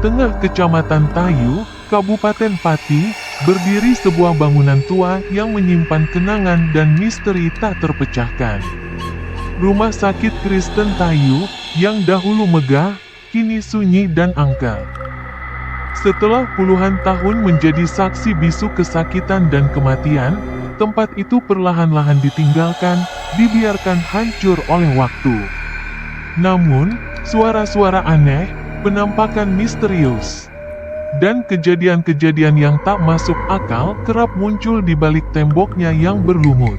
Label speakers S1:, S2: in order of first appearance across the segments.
S1: tengah Kecamatan Tayu, Kabupaten Pati, berdiri sebuah bangunan tua yang menyimpan kenangan dan misteri tak terpecahkan. Rumah Sakit Kristen Tayu, yang dahulu megah, kini sunyi dan angker. Setelah puluhan tahun menjadi saksi bisu kesakitan dan kematian, tempat itu perlahan-lahan ditinggalkan, dibiarkan hancur oleh waktu. Namun, suara-suara aneh, penampakan misterius, dan kejadian-kejadian yang tak masuk akal kerap muncul di balik temboknya yang berlumut.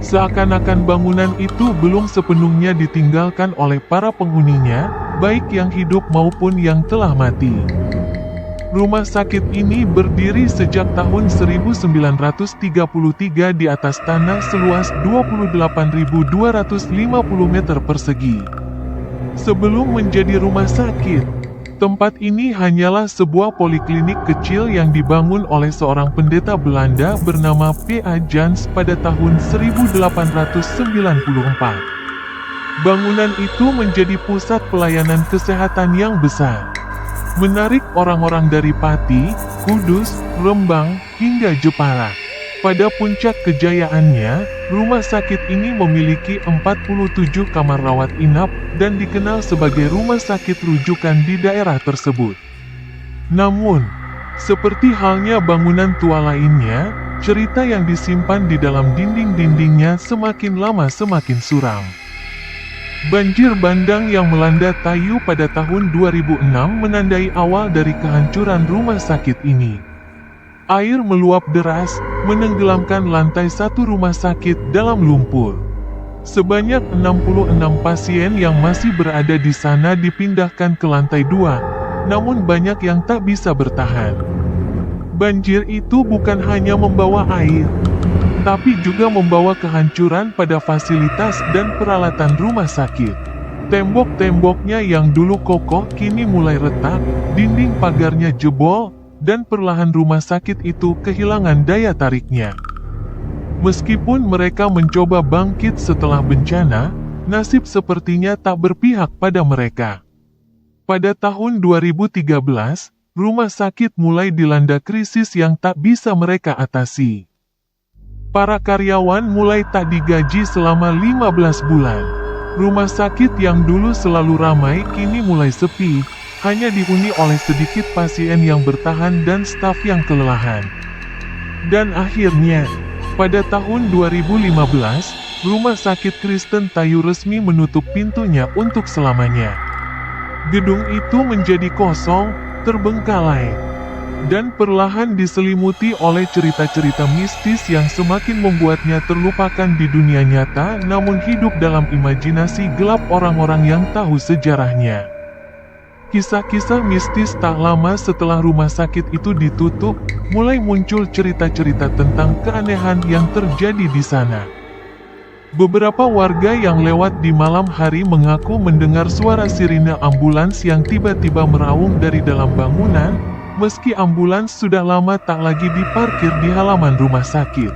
S1: Seakan-akan bangunan itu belum sepenuhnya ditinggalkan oleh para penghuninya, baik yang hidup maupun yang telah mati. Rumah sakit ini berdiri sejak tahun 1933 di atas tanah seluas 28.250 meter persegi. Sebelum menjadi rumah sakit, tempat ini hanyalah sebuah poliklinik kecil yang dibangun oleh seorang pendeta Belanda bernama P.A. Jans pada tahun 1894. Bangunan itu menjadi pusat pelayanan kesehatan yang besar, menarik orang-orang dari Pati, Kudus, Rembang, hingga Jepara. Pada puncak kejayaannya, rumah sakit ini memiliki 47 kamar rawat inap dan dikenal sebagai rumah sakit rujukan di daerah tersebut. Namun, seperti halnya bangunan tua lainnya, cerita yang disimpan di dalam dinding-dindingnya semakin lama semakin suram. Banjir bandang yang melanda Tayu pada tahun 2006 menandai awal dari kehancuran rumah sakit ini. Air meluap deras, menenggelamkan lantai satu rumah sakit dalam lumpur. Sebanyak 66 pasien yang masih berada di sana dipindahkan ke lantai 2, namun banyak yang tak bisa bertahan. Banjir itu bukan hanya membawa air, tapi juga membawa kehancuran pada fasilitas dan peralatan rumah sakit. Tembok-temboknya yang dulu kokoh kini mulai retak, dinding pagarnya jebol, dan perlahan rumah sakit itu kehilangan daya tariknya. Meskipun mereka mencoba bangkit setelah bencana, nasib sepertinya tak berpihak pada mereka. Pada tahun 2013, rumah sakit mulai dilanda krisis yang tak bisa mereka atasi. Para karyawan mulai tak digaji selama 15 bulan. Rumah sakit yang dulu selalu ramai kini mulai sepi, hanya dihuni oleh sedikit pasien yang bertahan dan staf yang kelelahan. Dan akhirnya, pada tahun 2015, Rumah Sakit Kristen Tayu resmi menutup pintunya untuk selamanya. Gedung itu menjadi kosong, terbengkalai, dan perlahan diselimuti oleh cerita-cerita mistis yang semakin membuatnya terlupakan di dunia nyata namun hidup dalam imajinasi gelap orang-orang yang tahu sejarahnya. Kisah-kisah mistis tak lama setelah rumah sakit itu ditutup, mulai muncul cerita-cerita tentang keanehan yang terjadi di sana. Beberapa warga yang lewat di malam hari mengaku mendengar suara sirine ambulans yang tiba-tiba meraung dari dalam bangunan, meski ambulans sudah lama tak lagi diparkir di halaman rumah sakit.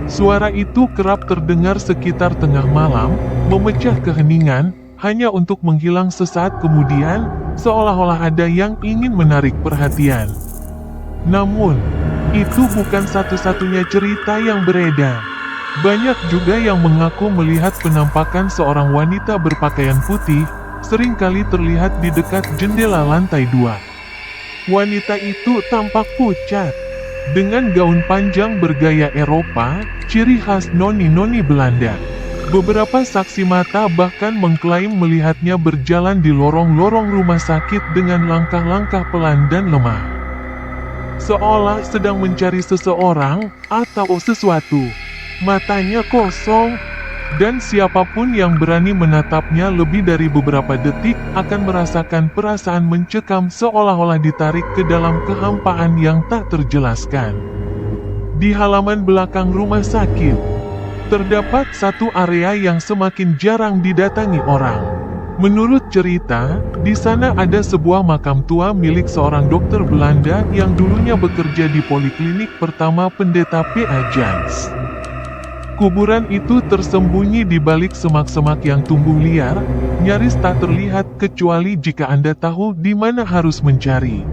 S1: Suara itu kerap terdengar sekitar tengah malam, memecah keheningan, hanya untuk menghilang sesaat kemudian, seolah-olah ada yang ingin menarik perhatian. Namun, itu bukan satu-satunya cerita yang beredar. Banyak juga yang mengaku melihat penampakan seorang wanita berpakaian putih, seringkali terlihat di dekat jendela lantai 2. Wanita itu tampak pucat, dengan gaun panjang bergaya Eropa, ciri khas noni-noni Belanda. Beberapa saksi mata bahkan mengklaim melihatnya berjalan di lorong-lorong rumah sakit dengan langkah-langkah pelan dan lemah, seolah sedang mencari seseorang atau sesuatu. Matanya kosong, dan siapapun yang berani menatapnya lebih dari beberapa detik akan merasakan perasaan mencekam seolah-olah ditarik ke dalam kehampaan yang tak terjelaskan. Di halaman belakang rumah sakit, terdapat satu area yang semakin jarang didatangi orang. Menurut cerita, di sana ada sebuah makam tua milik seorang dokter Belanda yang dulunya bekerja di poliklinik pertama pendeta P.A. Jans. Kuburan itu tersembunyi di balik semak-semak yang tumbuh liar, nyaris tak terlihat kecuali jika Anda tahu di mana harus mencari.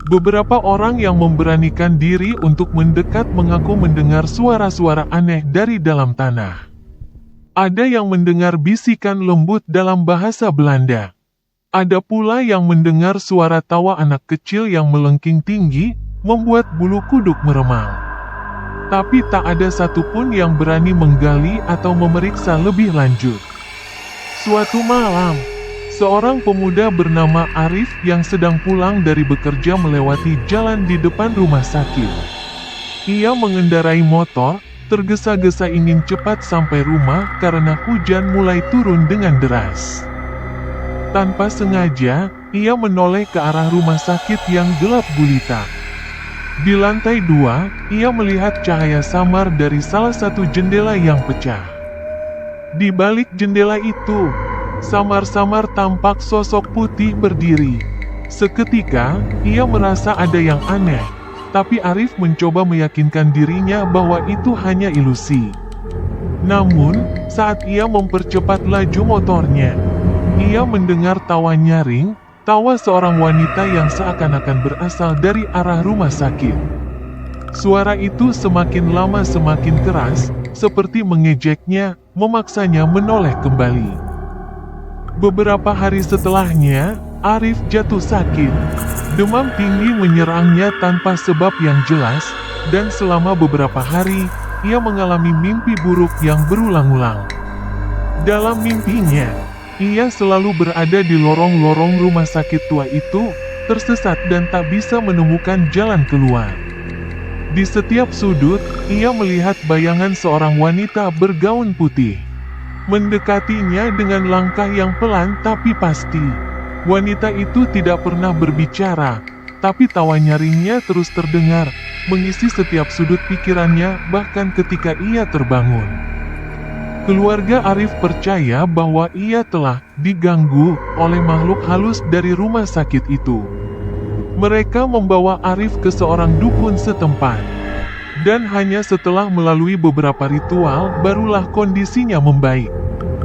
S1: Beberapa orang yang memberanikan diri untuk mendekat mengaku mendengar suara-suara aneh dari dalam tanah. Ada yang mendengar bisikan lembut dalam bahasa Belanda. Ada pula yang mendengar suara tawa anak kecil yang melengking tinggi, membuat bulu kuduk meremang. Tapi tak ada satupun yang berani menggali atau memeriksa lebih lanjut. Suatu malam, seorang pemuda bernama Arif yang sedang pulang dari bekerja melewati jalan di depan rumah sakit. Ia mengendarai motor, tergesa-gesa ingin cepat sampai rumah karena hujan mulai turun dengan deras. Tanpa sengaja, ia menoleh ke arah rumah sakit yang gelap gulita. Di lantai 2, ia melihat cahaya samar dari salah satu jendela yang pecah. Di balik jendela itu, samar-samar tampak sosok putih berdiri. Seketika, ia merasa ada yang aneh, tapi Arif mencoba meyakinkan dirinya bahwa itu hanya ilusi. Namun, saat ia mempercepat laju motornya, ia mendengar tawa nyaring, tawa seorang wanita yang seakan-akan berasal dari arah rumah sakit. Suara itu semakin lama semakin keras, seperti mengejeknya, memaksanya menoleh kembali. Beberapa hari setelahnya, Arif jatuh sakit. Demam tinggi menyerangnya tanpa sebab yang jelas, dan selama beberapa hari, ia mengalami mimpi buruk yang berulang-ulang. Dalam mimpinya, ia selalu berada di lorong-lorong rumah sakit tua itu, tersesat dan tak bisa menemukan jalan keluar. Di setiap sudut, ia melihat bayangan seorang wanita bergaun putih. Mendekatinya dengan langkah yang pelan tapi pasti. Wanita itu tidak pernah berbicara, tapi tawa nyaringnya terus terdengar, mengisi setiap sudut pikirannya bahkan ketika ia terbangun. Keluarga Arif percaya bahwa ia telah diganggu oleh makhluk halus dari rumah sakit itu. Mereka membawa Arif ke seorang dukun setempat. Dan hanya setelah melalui beberapa ritual, barulah kondisinya membaik.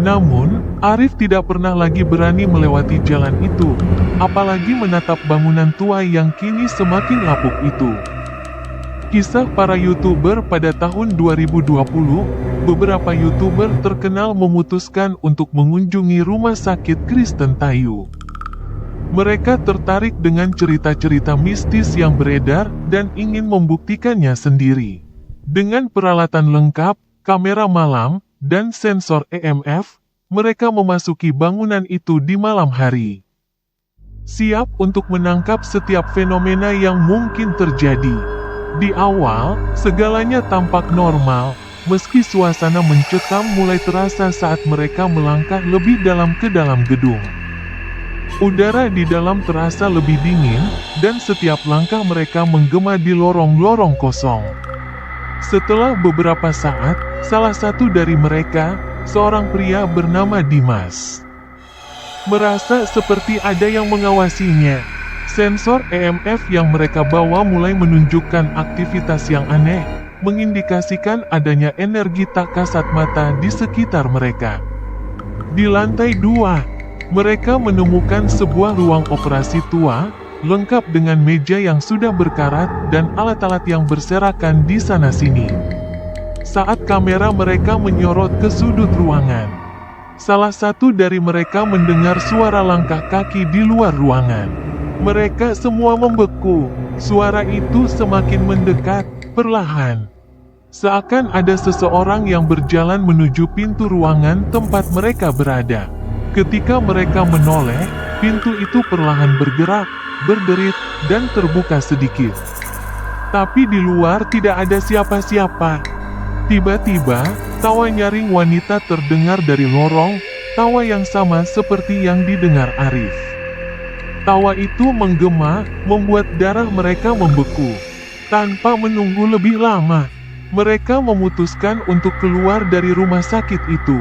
S1: Namun, Arif tidak pernah lagi berani melewati jalan itu, apalagi menatap bangunan tua yang kini semakin lapuk itu. Kisah para YouTuber pada tahun 2020, beberapa YouTuber terkenal memutuskan untuk mengunjungi rumah sakit Kristen Tayu. Mereka tertarik dengan cerita-cerita mistis yang beredar dan ingin membuktikannya sendiri. Dengan peralatan lengkap, kamera malam, dan sensor EMF, mereka memasuki bangunan itu di malam hari. Siap untuk menangkap setiap fenomena yang mungkin terjadi. Di awal, segalanya tampak normal, meski suasana mencekam mulai terasa saat mereka melangkah lebih dalam ke dalam gedung. Udara di dalam terasa lebih dingin, dan setiap langkah mereka menggema di lorong-lorong kosong. Setelah beberapa saat, salah satu dari mereka, seorang pria bernama Dimas, merasa seperti ada yang mengawasinya. Sensor EMF yang mereka bawa mulai menunjukkan aktivitas yang aneh, mengindikasikan adanya energi tak kasat mata di sekitar mereka. Di lantai 2, mereka menemukan sebuah ruang operasi tua, lengkap dengan meja yang sudah berkarat dan alat-alat yang berserakan di sana-sini. Saat kamera mereka menyorot ke sudut ruangan, salah satu dari mereka mendengar suara langkah kaki di luar ruangan. Mereka semua membeku. Suara itu semakin mendekat, perlahan. Seakan ada seseorang yang berjalan menuju pintu ruangan tempat mereka berada. Ketika mereka menoleh, pintu itu perlahan bergerak, berderit, dan terbuka sedikit. Tapi di luar tidak ada siapa-siapa. Tiba-tiba, tawa nyaring wanita terdengar dari lorong, tawa yang sama seperti yang didengar Arif. Tawa itu menggema, membuat darah mereka membeku. Tanpa menunggu lebih lama, mereka memutuskan untuk keluar dari rumah sakit itu.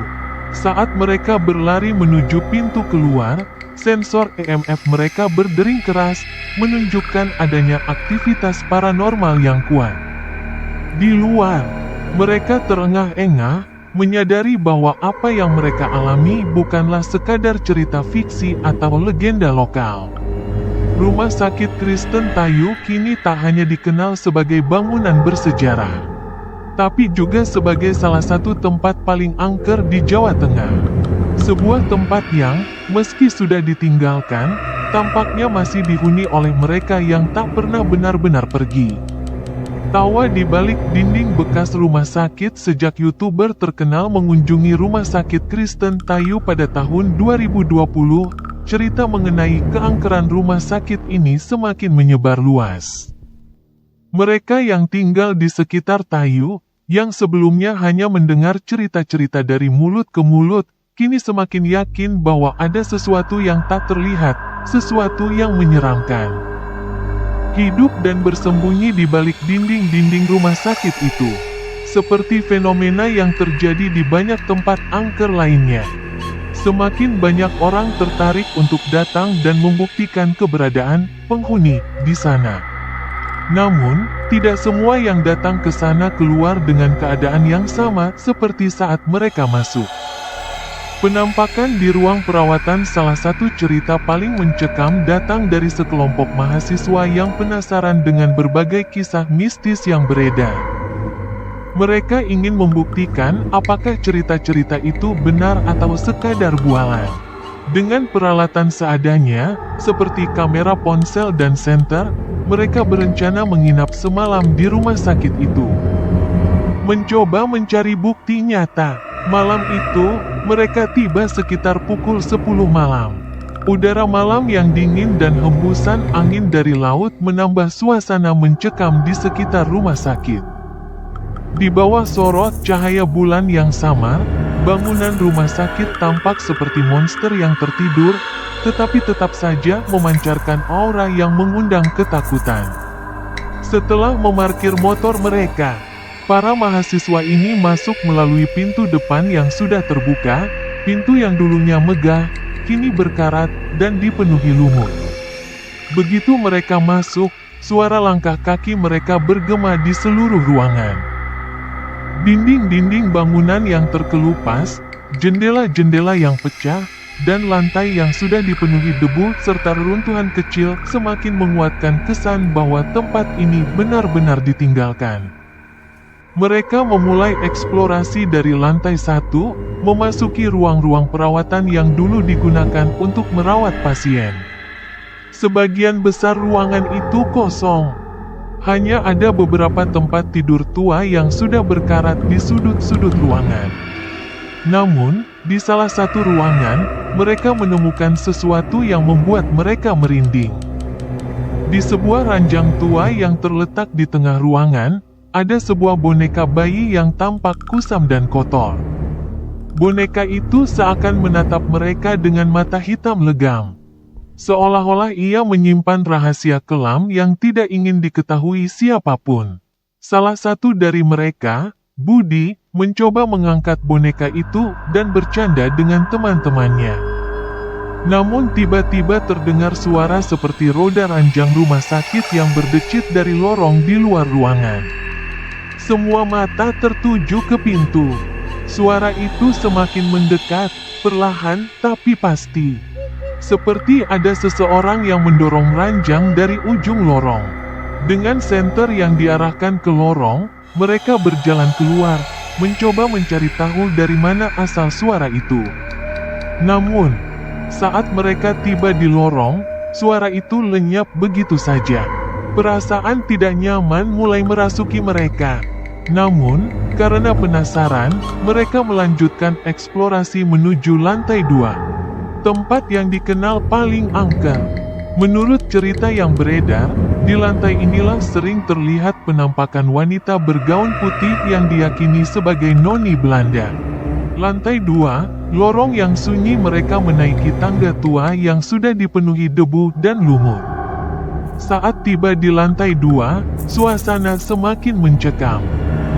S1: Saat mereka berlari menuju pintu keluar, sensor EMF mereka berdering keras, menunjukkan adanya aktivitas paranormal yang kuat. Di luar, Mereka terengah-engah, menyadari bahwa apa yang mereka alami bukanlah sekadar cerita fiksi atau legenda lokal. Rumah Sakit Kristen Tayu kini tak hanya dikenal sebagai bangunan bersejarah, tapi juga sebagai salah satu tempat paling angker di Jawa Tengah. Sebuah tempat yang, meski sudah ditinggalkan, tampaknya masih dihuni oleh mereka yang tak pernah benar-benar pergi. Tawa di balik dinding bekas rumah sakit. Sejak YouTuber terkenal mengunjungi Rumah Sakit Kristen Tayu pada tahun 2020, cerita mengenai keangkeran rumah sakit ini semakin menyebar luas. Mereka yang tinggal di sekitar Tayu, yang sebelumnya hanya mendengar cerita-cerita dari mulut ke mulut, kini semakin yakin bahwa ada sesuatu yang tak terlihat, sesuatu yang menyeramkan, hidup dan bersembunyi di balik dinding-dinding rumah sakit itu. Seperti fenomena yang terjadi di banyak tempat angker lainnya. Semakin banyak orang tertarik untuk datang dan membuktikan keberadaan penghuni di sana. Namun, tidak semua yang datang ke sana keluar dengan keadaan yang sama seperti saat mereka masuk. Penampakan di ruang perawatan. Salah satu cerita paling mencekam datang dari sekelompok mahasiswa yang penasaran dengan berbagai kisah mistis yang beredar. Mereka ingin membuktikan apakah cerita-cerita itu benar atau sekadar bualan. Dengan peralatan seadanya, seperti kamera ponsel dan senter, mereka berencana menginap semalam di rumah sakit itu, mencoba mencari bukti nyata. Malam itu, mereka tiba sekitar pukul 10 malam. Udara malam yang dingin dan hembusan angin dari laut menambah suasana mencekam di sekitar rumah sakit. Di bawah sorot cahaya bulan yang samar, bangunan rumah sakit tampak seperti monster yang tertidur, tetapi tetap saja memancarkan aura yang mengundang ketakutan. Setelah memarkir motor mereka, para mahasiswa ini masuk melalui pintu depan yang sudah terbuka. Pintu yang dulunya megah, kini berkarat dan dipenuhi lumut. Begitu mereka masuk, suara langkah kaki mereka bergema di seluruh ruangan. Dinding-dinding bangunan yang terkelupas, jendela-jendela yang pecah, dan lantai yang sudah dipenuhi debu serta reruntuhan kecil semakin menguatkan kesan bahwa tempat ini benar-benar ditinggalkan. Mereka memulai eksplorasi dari lantai 1, memasuki ruang-ruang perawatan yang dulu digunakan untuk merawat pasien. Sebagian besar ruangan itu kosong. Hanya ada beberapa tempat tidur tua yang sudah berkarat di sudut-sudut ruangan. Namun, di salah satu ruangan, mereka menemukan sesuatu yang membuat mereka merinding. Di sebuah ranjang tua yang terletak di tengah ruangan, ada sebuah boneka bayi yang tampak kusam dan kotor. Boneka itu seakan menatap mereka dengan mata hitam legam. Seolah-olah ia menyimpan rahasia kelam yang tidak ingin diketahui siapapun. Salah satu dari mereka, Budi, mencoba mengangkat boneka itu dan bercanda dengan teman-temannya. Namun tiba-tiba terdengar suara seperti roda ranjang rumah sakit yang berdecit dari lorong di luar ruangan. Semua mata tertuju ke pintu. Suara itu semakin mendekat, perlahan tapi pasti. Seperti ada seseorang yang mendorong ranjang dari ujung lorong. Dengan senter yang diarahkan ke lorong, mereka berjalan keluar, mencoba mencari tahu dari mana asal suara itu. Namun, saat mereka tiba di lorong, suara itu lenyap begitu saja. Perasaan tidak nyaman mulai merasuki mereka. Namun, karena penasaran, mereka melanjutkan eksplorasi menuju lantai 2. Tempat yang dikenal paling angker. Menurut cerita yang beredar, di lantai inilah sering terlihat penampakan wanita bergaun putih yang diyakini sebagai noni Belanda. Lantai 2, lorong yang sunyi. Mereka menaiki tangga tua yang sudah dipenuhi debu dan lumut. Saat tiba di lantai 2, suasana semakin mencekam.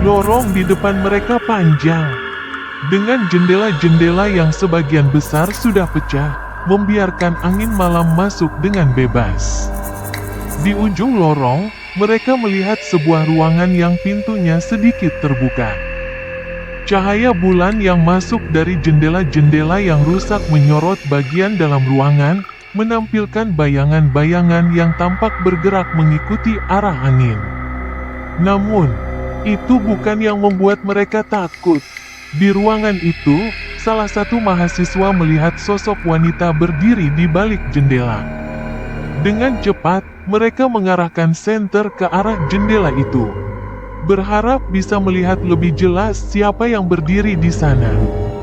S1: Lorong di depan mereka panjang, dengan jendela-jendela yang sebagian besar sudah pecah, membiarkan angin malam masuk dengan bebas. Di ujung lorong, mereka melihat sebuah ruangan yang pintunya sedikit terbuka. Cahaya bulan yang masuk dari jendela-jendela yang rusak menyorot bagian dalam ruangan, menampilkan bayangan-bayangan yang tampak bergerak mengikuti arah angin. Namun, itu bukan yang membuat mereka takut. Di ruangan itu, salah satu mahasiswa melihat sosok wanita berdiri di balik jendela. Dengan cepat, mereka mengarahkan senter ke arah jendela itu, berharap bisa melihat lebih jelas siapa yang berdiri di sana.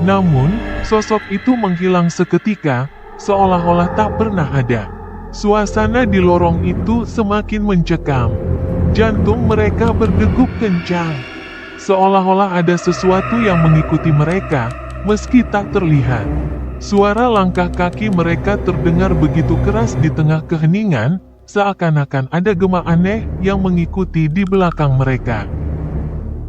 S1: Namun, sosok itu menghilang seketika, seolah-olah tak pernah ada. Suasana di lorong itu semakin mencekam. Jantung mereka berdegup kencang, seolah-olah ada sesuatu yang mengikuti mereka, meski tak terlihat. Suara langkah kaki mereka terdengar begitu keras di tengah keheningan, seakan-akan ada gema aneh yang mengikuti di belakang mereka.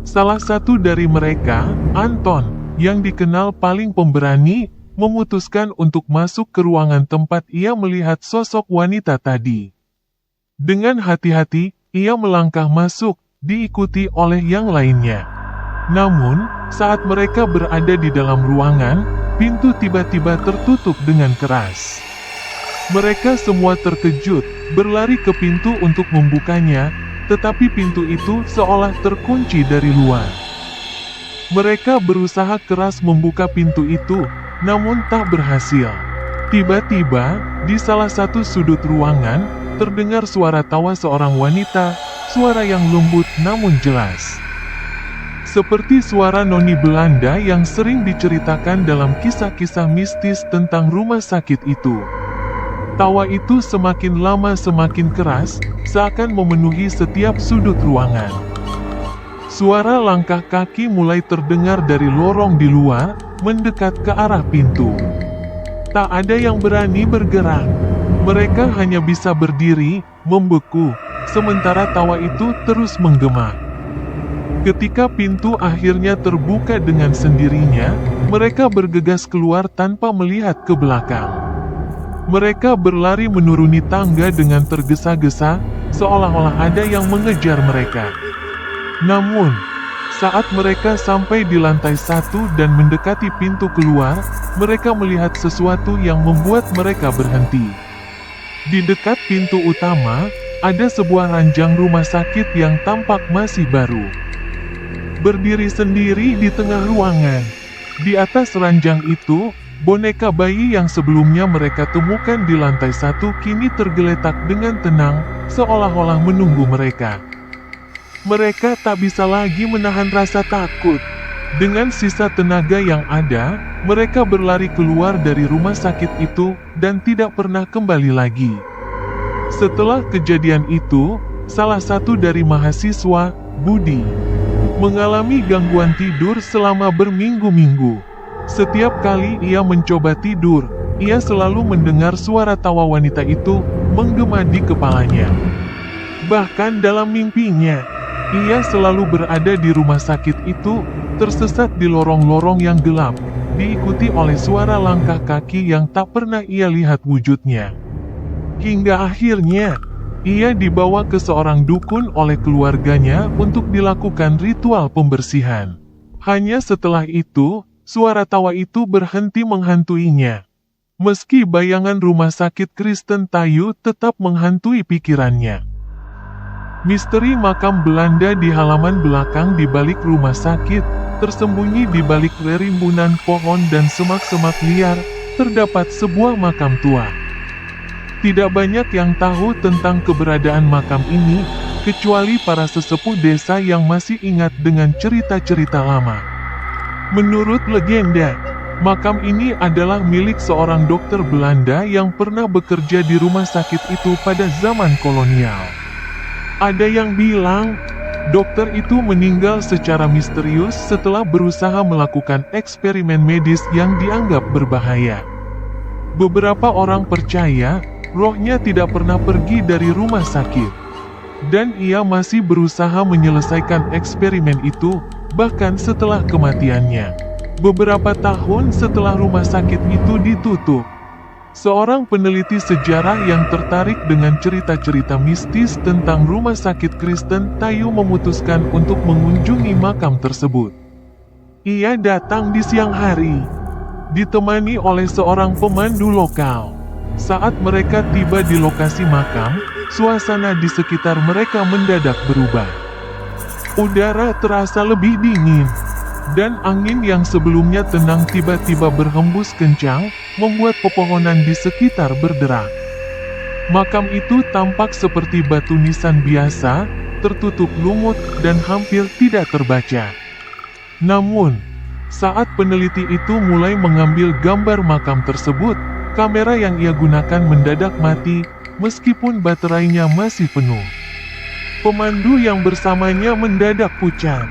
S1: Salah satu dari mereka, Anton, yang dikenal paling pemberani, memutuskan untuk masuk ke ruangan tempat ia melihat sosok wanita tadi. Dengan hati-hati, ia melangkah masuk, diikuti oleh yang lainnya. Namun, saat mereka berada di dalam ruangan, pintu tiba-tiba tertutup dengan keras. Mereka semua terkejut, berlari ke pintu untuk membukanya, tetapi pintu itu seolah terkunci dari luar. Mereka berusaha keras membuka pintu itu, namun tak berhasil. Tiba-tiba, di salah satu sudut ruangan, terdengar suara tawa seorang wanita, suara yang lembut namun jelas. Seperti suara noni Belanda yang sering diceritakan dalam kisah-kisah mistis tentang rumah sakit itu. Tawa itu semakin lama semakin keras, seakan memenuhi setiap sudut ruangan. Suara langkah kaki mulai terdengar dari lorong di luar, mendekat ke arah pintu. Tak ada yang berani bergerak. Mereka hanya bisa berdiri, membeku, sementara tawa itu terus menggema. Ketika pintu akhirnya terbuka dengan sendirinya, mereka bergegas keluar tanpa melihat ke belakang. Mereka berlari menuruni tangga dengan tergesa-gesa, seolah-olah ada yang mengejar mereka. Namun, saat mereka sampai di lantai 1 dan mendekati pintu keluar, mereka melihat sesuatu yang membuat mereka berhenti. Di dekat pintu utama, ada sebuah ranjang rumah sakit yang tampak masih baru. Berdiri sendiri di tengah ruangan. Di atas ranjang itu, boneka bayi yang sebelumnya mereka temukan di lantai 1 kini tergeletak dengan tenang, seolah-olah menunggu mereka. Mereka tak bisa lagi menahan rasa takut. Dengan sisa tenaga yang ada, mereka berlari keluar dari rumah sakit itu dan tidak pernah kembali lagi. Setelah kejadian itu, salah satu dari mahasiswa, Budi, mengalami gangguan tidur selama berminggu-minggu. Setiap kali ia mencoba tidur, ia selalu mendengar suara tawa wanita itu menggema di kepalanya. Bahkan dalam mimpinya, ia selalu berada di rumah sakit itu, tersesat di lorong-lorong yang gelap, diikuti oleh suara langkah kaki yang tak pernah ia lihat wujudnya. Hingga akhirnya, ia dibawa ke seorang dukun oleh keluarganya untuk dilakukan ritual pembersihan. Hanya setelah itu, suara tawa itu berhenti menghantuinya. Meski bayangan rumah sakit Kristen Tayu tetap menghantui pikirannya. Misteri makam Belanda di halaman belakang di balik rumah sakit, tersembunyi di balik rerimbunan pohon dan semak-semak liar, terdapat sebuah makam tua. Tidak banyak yang tahu tentang keberadaan makam ini, kecuali para sesepuh desa yang masih ingat dengan cerita-cerita lama. Menurut legenda, makam ini adalah milik seorang dokter Belanda yang pernah bekerja di rumah sakit itu pada zaman kolonial. Ada yang bilang, dokter itu meninggal secara misterius setelah berusaha melakukan eksperimen medis yang dianggap berbahaya. Beberapa orang percaya, rohnya tidak pernah pergi dari rumah sakit. Dan ia masih berusaha menyelesaikan eksperimen itu, bahkan setelah kematiannya. Beberapa tahun setelah rumah sakit itu ditutup. Seorang peneliti sejarah yang tertarik dengan cerita-cerita mistis tentang rumah sakit Kristen Tayu memutuskan untuk mengunjungi makam tersebut. Ia datang di siang hari, ditemani oleh seorang pemandu lokal. Saat mereka tiba di lokasi makam, suasana di sekitar mereka mendadak berubah. Udara terasa lebih dingin, dan angin yang sebelumnya tenang tiba-tiba berhembus kencang, membuat pepohonan di sekitar berderak. Makam itu tampak seperti batu nisan biasa, tertutup lumut dan hampir tidak terbaca. Namun, saat peneliti itu mulai mengambil gambar makam tersebut, kamera yang ia gunakan mendadak mati, meskipun baterainya masih penuh. Pemandu yang bersamanya mendadak pucat,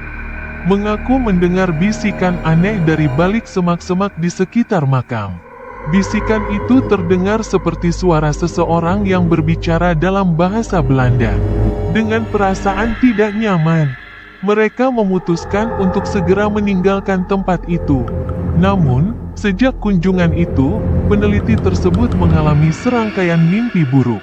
S1: mengaku mendengar bisikan aneh dari balik semak-semak di sekitar makam. Bisikan itu terdengar seperti suara seseorang yang berbicara dalam bahasa Belanda. Dengan perasaan tidak nyaman, mereka memutuskan untuk segera meninggalkan tempat itu. Namun, sejak kunjungan itu, peneliti tersebut mengalami serangkaian mimpi buruk.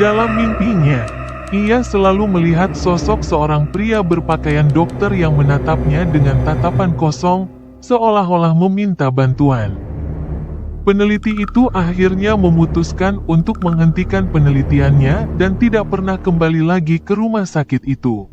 S1: Dalam mimpinya, ia selalu melihat sosok seorang pria berpakaian dokter yang menatapnya dengan tatapan kosong, seolah-olah meminta bantuan. Peneliti itu akhirnya memutuskan untuk menghentikan penelitiannya dan tidak pernah kembali lagi ke rumah sakit itu.